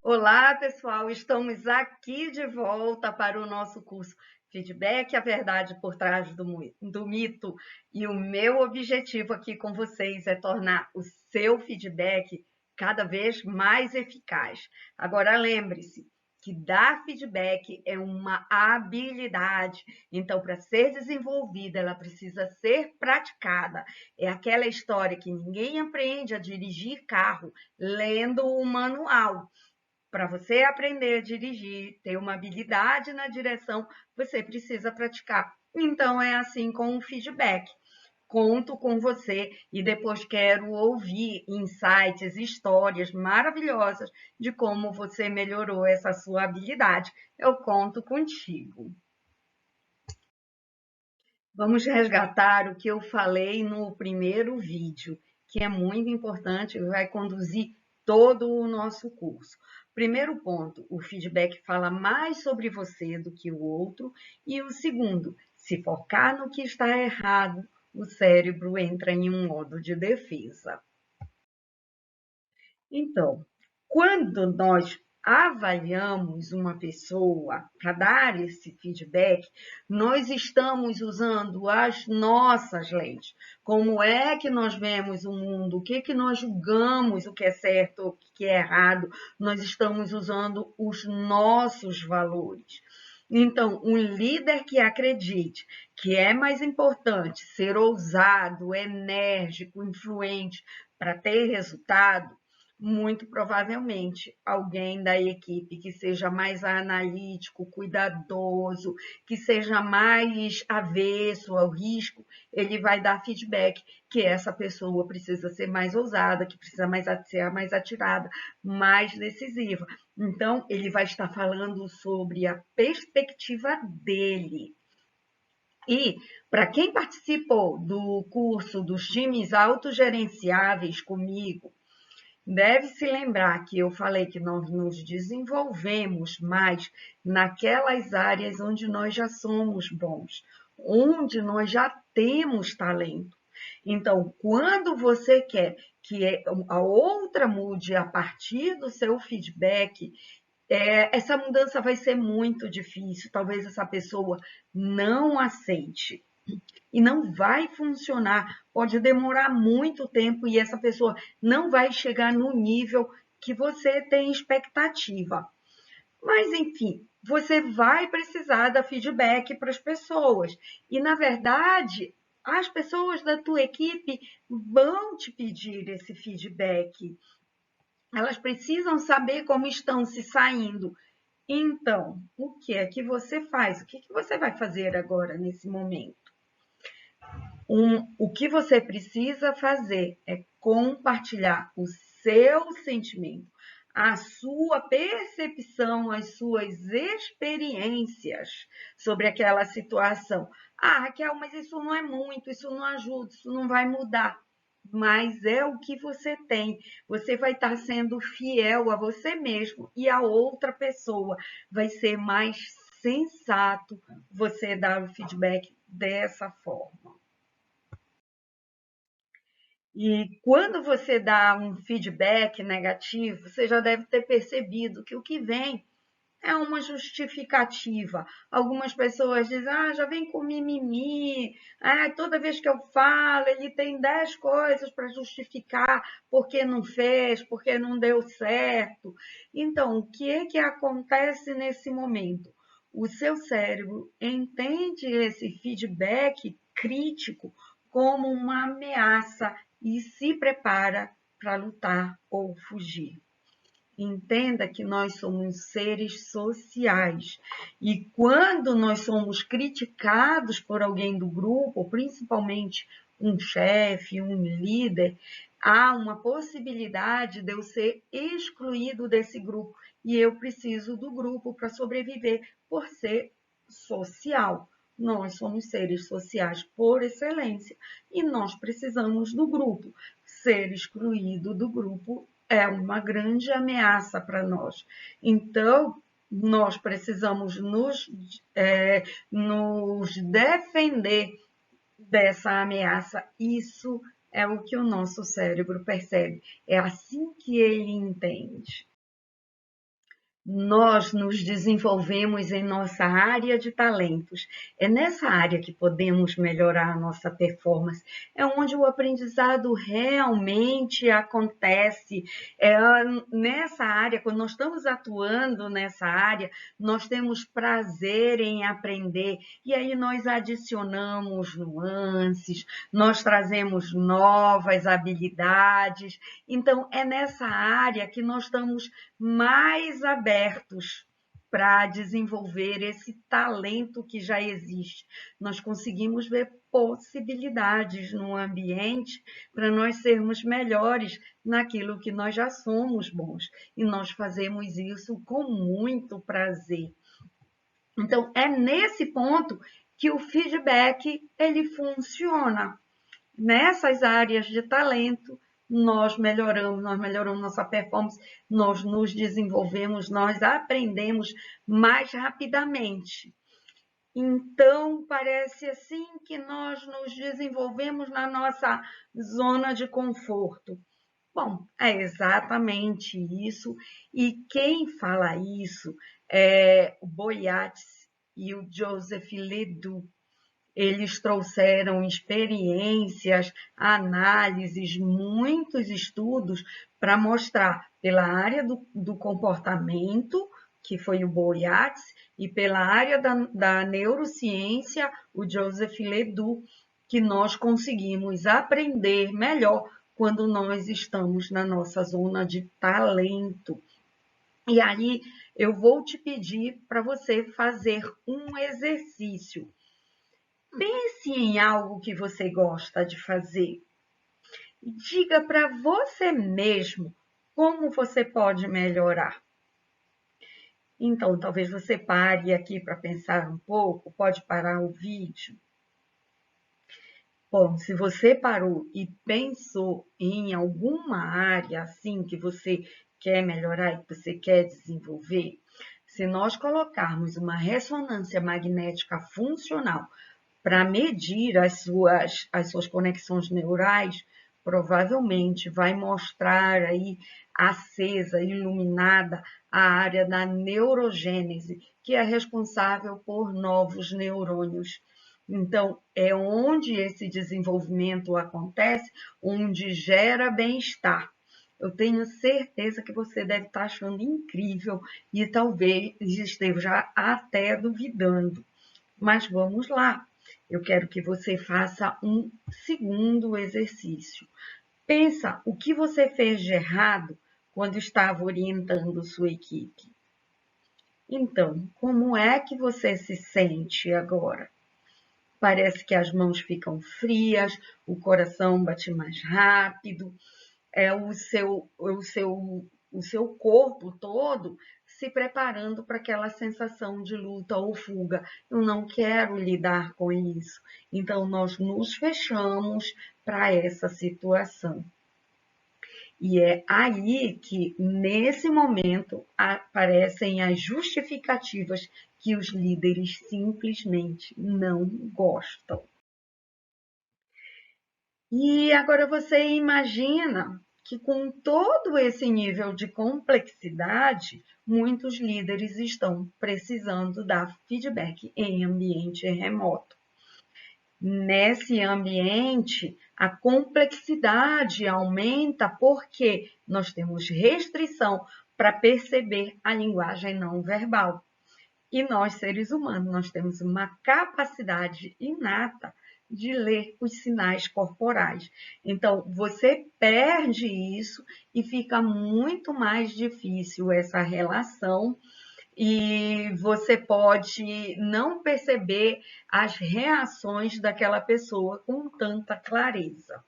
Olá, pessoal! Estamos aqui de volta para o nosso curso Feedback, a verdade por trás do mito. E o meu objetivo aqui com vocês é tornar o seu feedback cada vez mais eficaz. Agora, lembre-se que dar feedback é uma habilidade. Então, para ser desenvolvida, ela precisa ser praticada. É aquela história que ninguém aprende a dirigir carro lendo o manual. Para você aprender a dirigir, ter uma habilidade na direção, você precisa praticar. Então, é assim com o feedback. Conto com você e depois quero ouvir insights, histórias maravilhosas de como você melhorou essa sua habilidade. Eu conto contigo. Vamos resgatar o que eu falei no primeiro vídeo, que é muito importante e vai conduzir todo o nosso curso. Primeiro ponto, o feedback fala mais sobre você do que o outro. E o segundo, se focar no que está errado, o cérebro entra em um modo de defesa. Então, quando nós avaliamos uma pessoa para dar esse feedback, nós estamos usando as nossas lentes. Como é que nós vemos o mundo? O que que nós julgamos o que é certo ou o que é errado? Nós estamos usando os nossos valores. Então, um líder que acredite que é mais importante ser ousado, enérgico, influente para ter resultado, muito provavelmente alguém da equipe que seja mais analítico, cuidadoso, que seja mais avesso ao risco, ele vai dar feedback que essa pessoa precisa ser mais ousada, que precisa ser mais atirada, mais decisiva. Então, ele vai estar falando sobre a perspectiva dele. E, para quem participou do curso dos times autogerenciáveis comigo, deve se lembrar que eu falei que nós nos desenvolvemos mais naquelas áreas onde nós já somos bons, onde nós já temos talento. Então, quando você quer que a outra mude a partir do seu feedback, essa mudança vai ser muito difícil. Talvez essa pessoa não aceite e não vai funcionar. Pode demorar muito tempo e essa pessoa não vai chegar no nível que você tem expectativa. Mas, enfim, você vai precisar dar feedback para as pessoas. E, na verdade, as pessoas da tua equipe vão te pedir esse feedback. Elas precisam saber como estão se saindo. Então, o que é que você faz? O que você vai fazer agora, nesse momento? O que você precisa fazer é compartilhar o seu sentimento, a sua percepção, as suas experiências sobre aquela situação. Ah, Raquel, mas isso não é muito, isso não ajuda, isso não vai mudar. Mas é o que você tem. Você vai estar sendo fiel a você mesmo e a outra pessoa. Vai ser mais sensato você dar o feedback dessa forma. E quando você dá um feedback negativo, você já deve ter percebido que o que vem é uma justificativa. Algumas pessoas dizem, já vem com mimimi, toda vez que eu falo, ele tem 10 coisas para justificar porque não fez, porque não deu certo. Então, o que é que acontece nesse momento? O seu cérebro entende esse feedback crítico como uma ameaça e se prepara para lutar ou fugir. Entenda que nós somos seres sociais e quando nós somos criticados por alguém do grupo, principalmente um chefe, um líder, há uma possibilidade de eu ser excluído desse grupo e eu preciso do grupo para sobreviver por ser social. Nós somos seres sociais por excelência e nós precisamos do grupo. Ser excluído do grupo é uma grande ameaça para nós. Então, nós precisamos nos defender dessa ameaça. Isso é o que o nosso cérebro percebe. É assim que ele entende. nós nos desenvolvemos em nossa área de talentos. É nessa área que podemos melhorar a nossa performance. É onde o aprendizado realmente acontece. É nessa área, quando nós estamos atuando nessa área, nós temos prazer em aprender. E aí nós adicionamos nuances, nós trazemos novas habilidades. Então, é nessa área que nós estamos mais abertos para desenvolver esse talento que já existe. Nós conseguimos ver possibilidades no ambiente para nós sermos melhores naquilo que nós já somos bons. E nós fazemos isso com muito prazer. Então, é nesse ponto que o feedback ele funciona. Nessas áreas de talento, nós melhoramos nossa performance, nós nos desenvolvemos, nós aprendemos mais rapidamente. Então, parece assim que nós nos desenvolvemos na nossa zona de conforto. Bom, é exatamente isso. E quem fala isso é o Boyatzis e o Joseph Ledoux. Eles trouxeram experiências, análises, muitos estudos para mostrar pela área do comportamento, que foi o Boyatzis, e pela área da neurociência, o Joseph Ledoux, que nós conseguimos aprender melhor quando nós estamos na nossa zona de talento. E aí eu vou te pedir para você fazer um exercício. Pense em algo que você gosta de fazer e diga para você mesmo como você pode melhorar. Então, talvez você pare aqui para pensar um pouco, pode parar o vídeo. Bom, se você parou e pensou em alguma área assim que você quer melhorar e que você quer desenvolver, se nós colocarmos uma ressonância magnética funcional para medir as suas conexões neurais, provavelmente vai mostrar aí acesa, iluminada a área da neurogênese, que é responsável por novos neurônios. Então, é onde esse desenvolvimento acontece, onde gera bem-estar. Eu tenho certeza que você deve estar achando incrível e talvez esteja até duvidando. Mas vamos lá. Eu quero que você faça um segundo exercício. Pensa o que você fez de errado quando estava orientando sua equipe. Então, como é que você se sente agora? Parece que as mãos ficam frias, o coração bate mais rápido, o seu corpo todo se preparando para aquela sensação de luta ou fuga. Eu não quero lidar com isso. Então, nós nos fechamos para essa situação. E é aí que, nesse momento, aparecem as justificativas que os líderes simplesmente não gostam. E agora você imagina que com todo esse nível de complexidade, muitos líderes estão precisando dar feedback em ambiente remoto. Nesse ambiente, a complexidade aumenta porque nós temos restrição para perceber a linguagem não verbal. E nós, seres humanos, nós temos uma capacidade inata de ler os sinais corporais. Então, você perde isso e fica muito mais difícil essa relação e você pode não perceber as reações daquela pessoa com tanta clareza.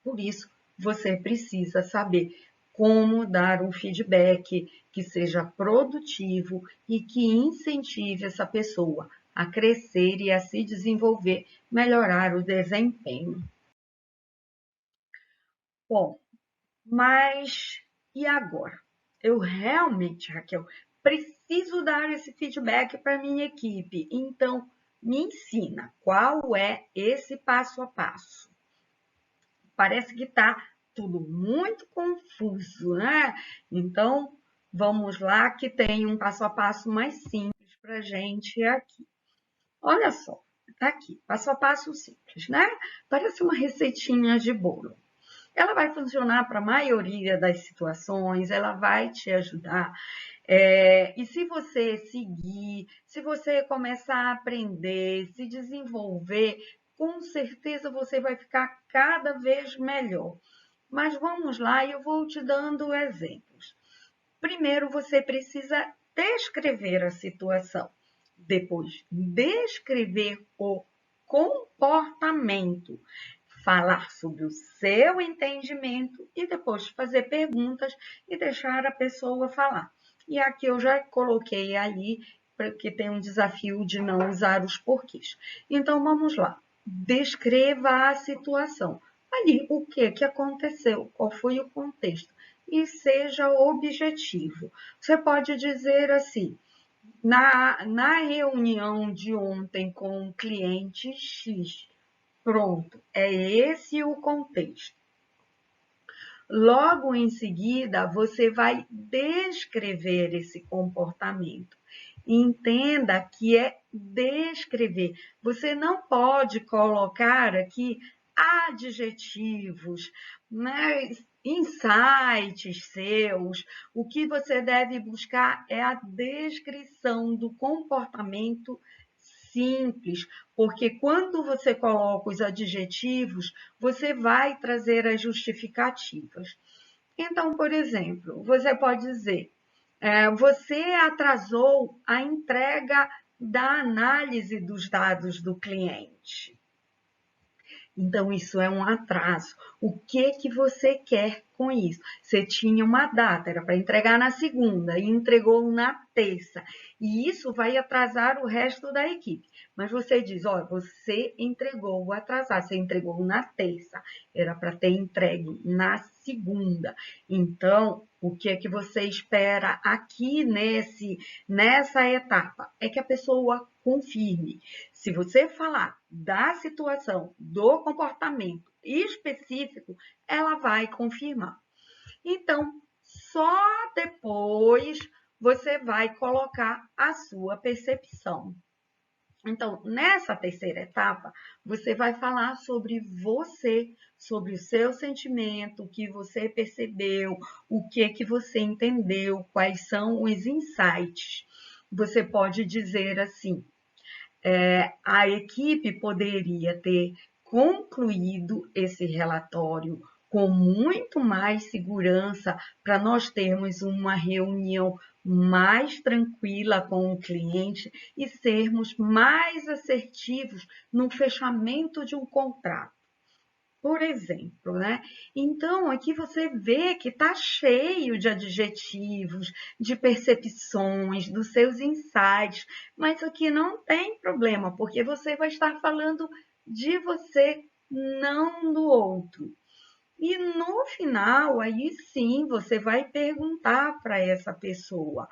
Por isso, você precisa saber como dar um feedback que seja produtivo e que incentive essa pessoa a crescer e a se desenvolver, melhorar o desempenho. Bom, mas e agora? Eu realmente, Raquel, preciso dar esse feedback para minha equipe. Então, me ensina qual é esse passo a passo. Parece que está tudo muito confuso, né? Então, Vamos lá, que tem um passo a passo mais simples para a gente aqui. Olha só, tá aqui, passo a passo simples, né? Parece uma receitinha de bolo. Ela vai funcionar para a maioria das situações, ela vai te ajudar. E se você seguir, se você começar a aprender, se desenvolver, com certeza você vai ficar cada vez melhor. Mas vamos lá, eu vou te dando exemplos. Primeiro, você precisa descrever a situação. Depois, descrever o comportamento. Falar sobre o seu entendimento e depois fazer perguntas e deixar a pessoa falar. E aqui eu já coloquei ali, porque tem um desafio de não usar os porquês. Então, vamos lá. Descreva a situação. Ali, o que aconteceu? Qual foi o contexto? E seja objetivo. Você pode dizer assim, na reunião de ontem com o cliente X, pronto, é esse o contexto. Logo em seguida, você vai descrever esse comportamento. Entenda que é descrever. Você não pode colocar aqui adjetivos, né? Insights seus. O que você deve buscar é a descrição do comportamento simples, porque quando você coloca os adjetivos, você vai trazer as justificativas. Então, por exemplo, você pode dizer, você atrasou a entrega da análise dos dados do cliente. Então, isso é um atraso. O que você quer com isso? Você tinha uma data, era para entregar na segunda e entregou na terça. E isso vai atrasar o resto da equipe. Mas você diz, olha, você entregou atrasado, você entregou na terça, era para ter entregue na segunda. Então, o que você espera aqui nessa etapa? É que a pessoa confirme. Se você falar da situação, do comportamento específico, ela vai confirmar. Então, só depois você vai colocar a sua percepção. Então, nessa terceira etapa, você vai falar sobre você, sobre o seu sentimento, o que você percebeu, o que você entendeu, quais são os insights. Você pode dizer assim, a equipe poderia ter concluído esse relatório com muito mais segurança para nós termos uma reunião mais tranquila com o cliente e sermos mais assertivos no fechamento de um contrato. Por exemplo, né? Então, aqui você vê que está cheio de adjetivos, de percepções, dos seus insights, mas aqui não tem problema, porque você vai estar falando de você, não do outro. E no final, aí sim, você vai perguntar para essa pessoa,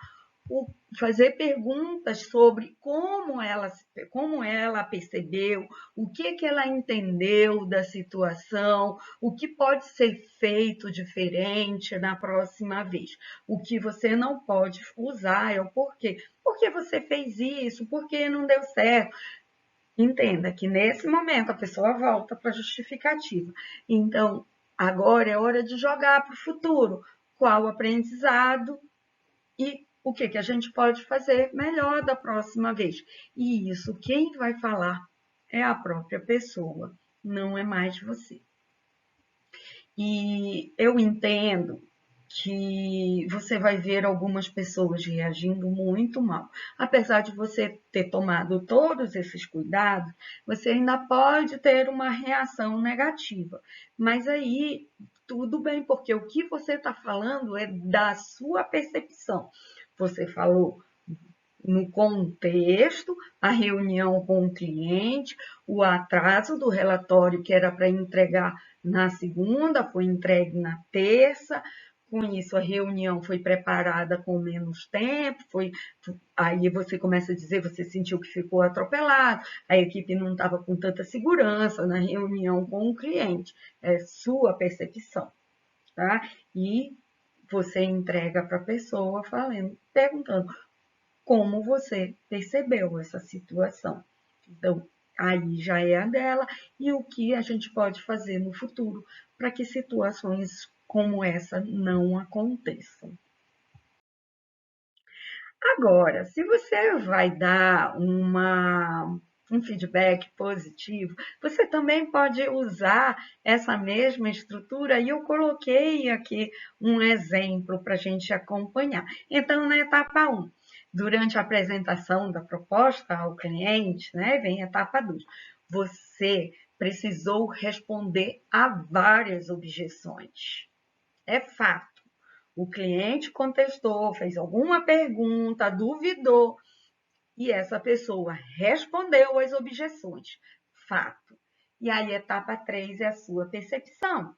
fazer perguntas sobre como ela percebeu, o que ela entendeu da situação, o que pode ser feito diferente na próxima vez. O que você não pode usar é o porquê. Por que você fez isso? Por que não deu certo? Entenda que nesse momento a pessoa volta para a justificativa. Então, agora é hora de jogar para o futuro. Qual o aprendizado e o que a gente pode fazer melhor da próxima vez. E isso, quem vai falar é a própria pessoa, não é mais você. E eu entendo que você vai ver algumas pessoas reagindo muito mal. Apesar de você ter tomado todos esses cuidados, você ainda pode ter uma reação negativa. Mas aí, tudo bem, porque o que você está falando é da sua percepção. Você falou no contexto, a reunião com o cliente, o atraso do relatório que era para entregar na segunda, foi entregue na terça. Com isso, a reunião foi preparada com menos tempo, aí você começa a dizer, você sentiu que ficou atropelado, a equipe não estava com tanta segurança na reunião com o cliente. É sua percepção, tá? E você entrega para a pessoa perguntando como você percebeu essa situação. Então, aí já é a dela e o que a gente pode fazer no futuro para que situações como essa não aconteçam. Agora, se você vai dar um feedback positivo, você também pode usar essa mesma estrutura e eu coloquei aqui um exemplo para a gente acompanhar. Então, na etapa 1, durante a apresentação da proposta ao cliente, né, vem a etapa 2. Você precisou responder a várias objeções. É fato. O cliente contestou, fez alguma pergunta, duvidou e essa pessoa respondeu às objeções. Fato. E aí, etapa 3 é a sua percepção.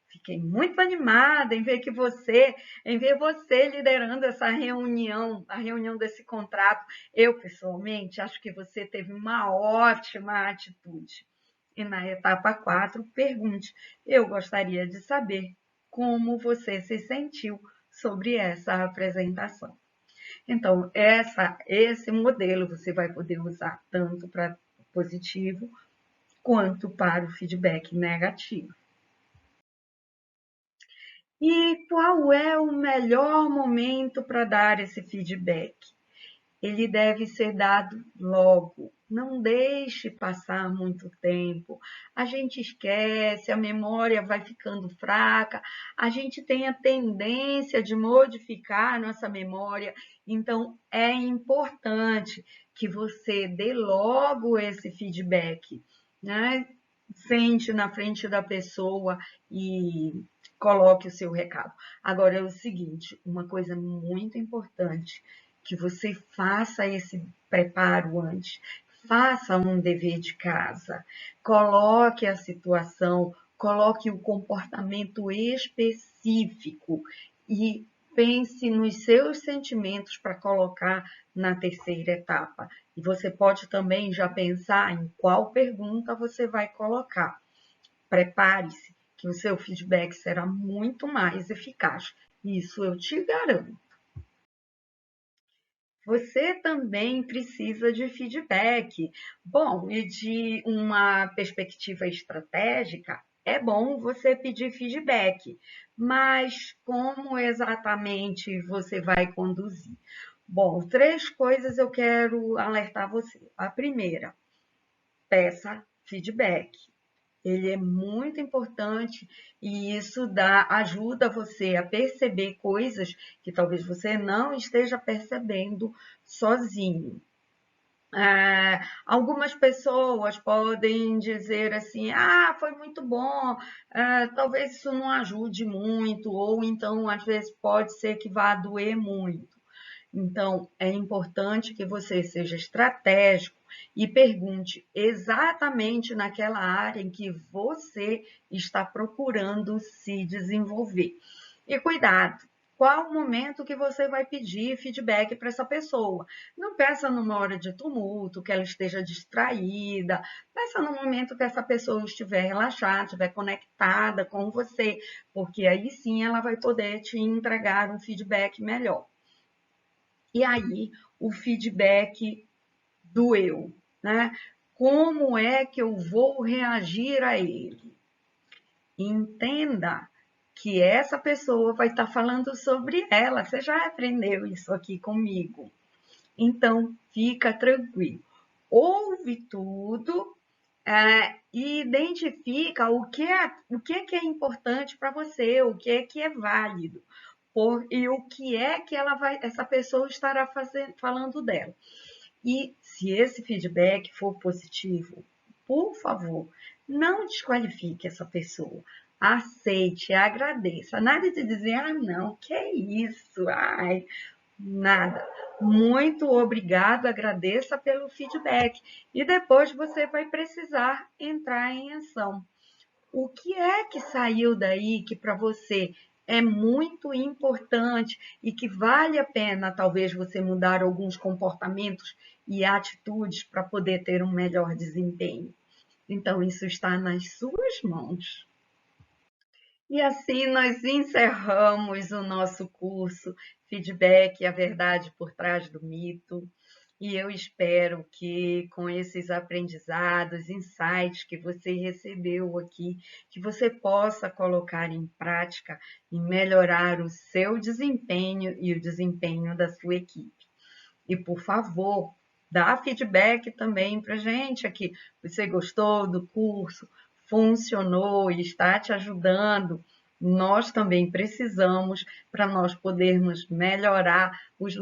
Fiquei muito animada em ver você liderando essa reunião, a reunião desse contrato. Eu, pessoalmente, acho que você teve uma ótima atitude. E na etapa 4, pergunte: eu gostaria de saber como você se sentiu sobre essa apresentação. Então, esse modelo você vai poder usar tanto para positivo quanto para o feedback negativo. E qual é o melhor momento para dar esse feedback? Ele deve ser dado logo. Não deixe passar muito tempo. A gente esquece, a memória vai ficando fraca, a gente tem a tendência de modificar a nossa memória. Então, é importante que você dê logo esse feedback, né? Sente na frente da pessoa e coloque o seu recado. Agora é o seguinte, uma coisa muito importante, que você faça esse preparo antes, faça um dever de casa, coloque a situação, coloque o comportamento específico e pense nos seus sentimentos para colocar na terceira etapa. E você pode também já pensar em qual pergunta você vai colocar. Prepare-se, que o seu feedback será muito mais eficaz. Isso eu te garanto. Você também precisa de feedback. Bom, e de uma perspectiva estratégica, é bom você pedir feedback, mas como exatamente você vai conduzir? Bom, 3 coisas eu quero alertar você. A primeira, peça feedback. Ele é muito importante e isso ajuda você a perceber coisas que talvez você não esteja percebendo sozinho. Algumas pessoas podem dizer assim, foi muito bom, talvez isso não ajude muito, ou então às vezes pode ser que vá doer muito. Então, é importante que você seja estratégico e pergunte exatamente naquela área em que você está procurando se desenvolver. E cuidado, qual o momento que você vai pedir feedback para essa pessoa? Não peça numa hora de tumulto, que ela esteja distraída. Peça no momento que essa pessoa estiver relaxada, estiver conectada com você, porque aí sim ela vai poder te entregar um feedback melhor. E aí, o feedback do eu, né? Como é que eu vou reagir a ele? Entenda que essa pessoa vai estar falando sobre ela. Você já aprendeu isso aqui comigo. Então, fica tranquilo. Ouve tudo e identifica o que é importante para você, o que é válido e o que é que essa pessoa estará falando dela. E se esse feedback for positivo, por favor, não desqualifique essa pessoa. Aceite, agradeça. Nada de dizer, não, que é isso? Nada. Muito obrigado, agradeça pelo feedback. E depois você vai precisar entrar em ação. O que é que saiu daí que para você é muito importante e que vale a pena talvez você mudar alguns comportamentos e atitudes para poder ter um melhor desempenho? Então, isso está nas suas mãos. E assim nós encerramos o nosso curso Feedback, a verdade por trás do mito. E eu espero que com esses aprendizados, insights que você recebeu aqui, que você possa colocar em prática e melhorar o seu desempenho e o desempenho da sua equipe. E, por favor, dá feedback também para gente aqui. Você gostou do curso? Funcionou e está te ajudando? Nós também precisamos para nós podermos melhorar as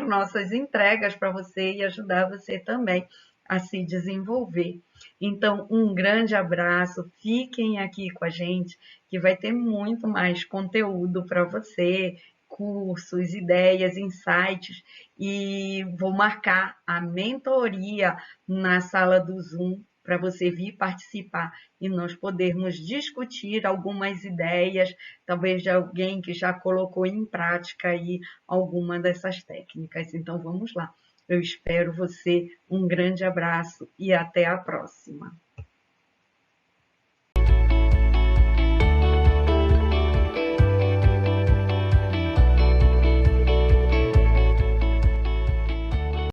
nossas entregas para você e ajudar você também a se desenvolver. Então, um grande abraço, fiquem aqui com a gente, que vai ter muito mais conteúdo para você, cursos, ideias, insights, e vou marcar a mentoria na sala do Zoom para você vir participar e nós podermos discutir algumas ideias, talvez de alguém que já colocou em prática aí alguma dessas técnicas. Então vamos lá. Eu espero você, um grande abraço e até a próxima.